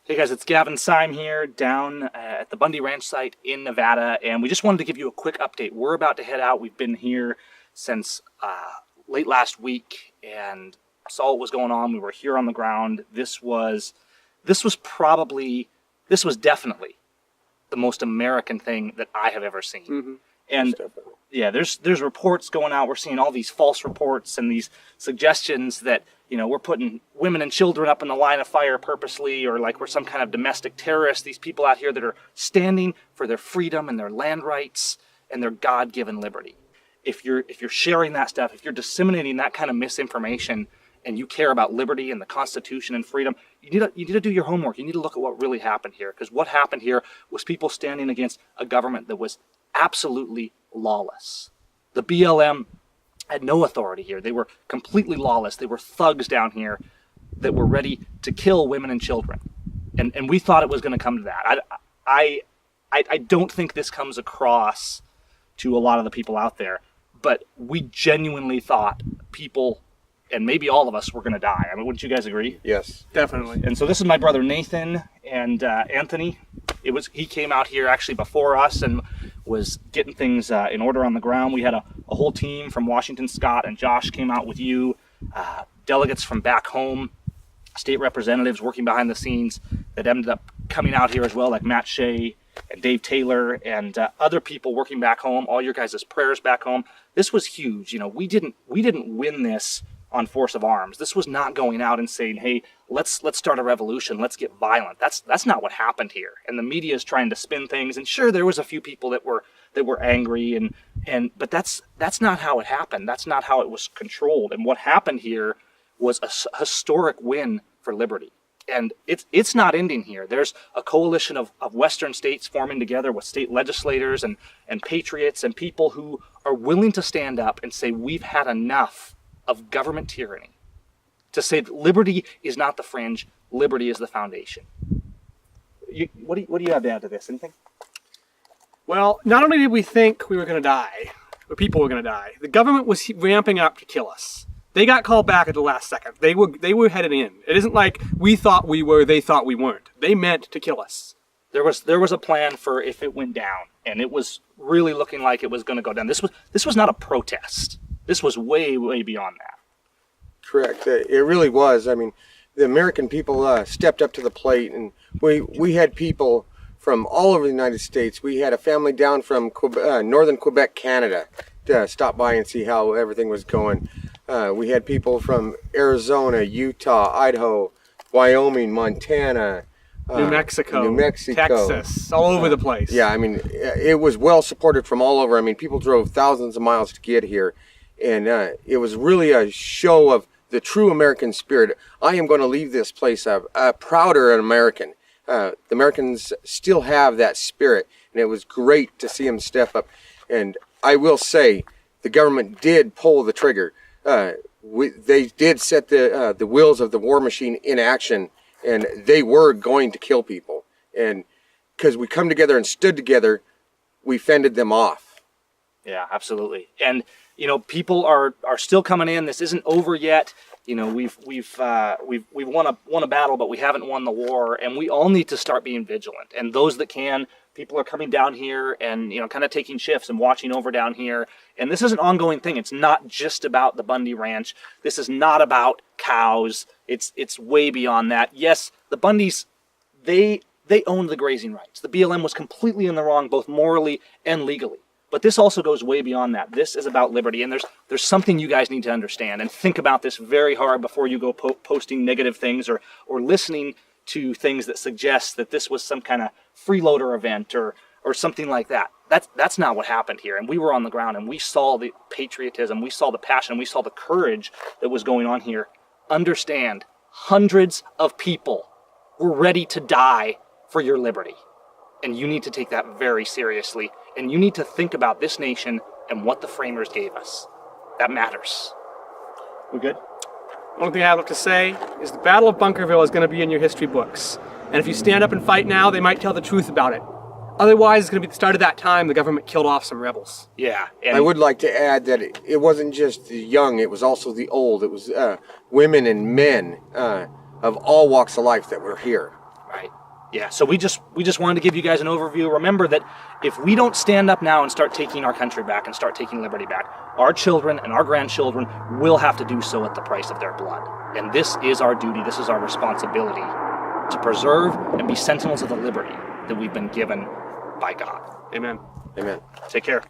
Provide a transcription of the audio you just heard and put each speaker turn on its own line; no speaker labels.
Hey guys, it's Gavin Seim here down at the Bundy Ranch site in Nevada, and we just wanted to give you a quick update. We're about to head out. We've been here since late last week and saw what was going on. We were here on the ground. This was definitely the most American thing that I have ever seen.
Mm-hmm.
And yeah, there's reports going out. We're seeing all these false reports and these suggestions that, you know, we're putting women and children up in the line of fire purposely, or like we're some kind of domestic terrorist. These people out here that are standing for their freedom and their land rights and their God-given liberty. If you're sharing that stuff, if you're disseminating that kind of misinformation, and you care about liberty and the Constitution and freedom, you need to do your homework. You need to look at what really happened here, because what happened here was people standing against a government that was absolutely lawless. The BLM had no authority here. They were completely lawless. They were thugs down here that were ready to kill women and children. And we thought it was going to come to that. I don't think this comes across to a lot of the people out there, but we genuinely thought people, and maybe all of us, were going to die. I mean, wouldn't you guys agree?
Yes, definitely.
And so this is my brother Nathan and Anthony. He came out here actually before us and was getting things in order on the ground. We had a whole team from Washington. Scott and Josh came out with you, delegates from back home, state representatives working behind the scenes that ended up coming out here as well, like Matt Shea and Dave Taylor and other people working back home, all your guys' prayers back home. This was huge. You know, we didn't win this on force of arms. This was not going out and saying, hey, let's start a revolution, let's get violent. That's not what happened here. And the media is trying to spin things, and sure, there was a few people that were angry, but that's not how it happened. That's not how it was controlled. And what happened here was a historic win for liberty. And it's not ending here. There's a coalition of Western states forming together with state legislators and patriots and people who are willing to stand up and say, we've had enough of government tyranny, to say that liberty is not the fringe, liberty is the foundation. What do you have to add to this? Anything?
Well, not only did we think we were going to die, or people were going to die, the government was ramping up to kill us. They got called back at the last second. They were headed in. It isn't like we thought we were, they thought we weren't. They meant to kill us.
There was a plan for if it went down, and it was really looking like it was going to go down. This was not a protest. This was way, way beyond that.
Correct. It really was. I mean, the American people stepped up to the plate, and we had people from all over the United States. We had a family down from northern Quebec, Canada, to stop by and see how everything was going. We had people from Arizona, Utah, Idaho, Wyoming, Montana,
New Mexico, Texas, all over the place.
Yeah, I mean, it was well supported from all over. I mean, people drove thousands of miles to get here. And it was really a show of the true American spirit. I am going to leave this place a prouder American. The Americans still have that spirit, and it was great to see them step up. And I will say, the government did pull the trigger. They did set the wheels of the war machine in action, and they were going to kill people. And because we come together and stood together, we fended them off.
Yeah, absolutely. And you know, people are still coming in. This isn't over yet. You know, we've won a battle, but we haven't won the war, and we all need to start being vigilant. And those that can, people are coming down here and, you know, kind of taking shifts and watching over down here. And this is an ongoing thing. It's not just about the Bundy Ranch. This is not about cows. It's way beyond that. Yes, the Bundys, they owned the grazing rights. The BLM was completely in the wrong, both morally and legally. But this also goes way beyond that. This is about liberty, and there's something you guys need to understand and think about this very hard before you go posting negative things or listening to things that suggest that this was some kind of freeloader event or something like that. That's not what happened here. And we were on the ground, and we saw the patriotism, we saw the passion, we saw the courage that was going on here. Understand, hundreds of people were ready to die for your liberty. And you need to take that very seriously. And you need to think about this nation and what the framers gave us. That matters. We good?
One thing I have to say is the Battle of Bunkerville is going to be in your history books. And if you stand up and fight now, they might tell the truth about it. Otherwise, it's going to be the start of that time the government killed off some rebels.
Yeah.
I would like to add that it wasn't just the young, it was also the old. It was women and men of all walks of life that were here.
Right. Yeah. So we just wanted to give you guys an overview. Remember that if we don't stand up now and start taking our country back and start taking liberty back, our children and our grandchildren will have to do so at the price of their blood. And this is our duty. This is our responsibility to preserve and be sentinels of the liberty that we've been given by God.
Amen.
Amen.
Take care.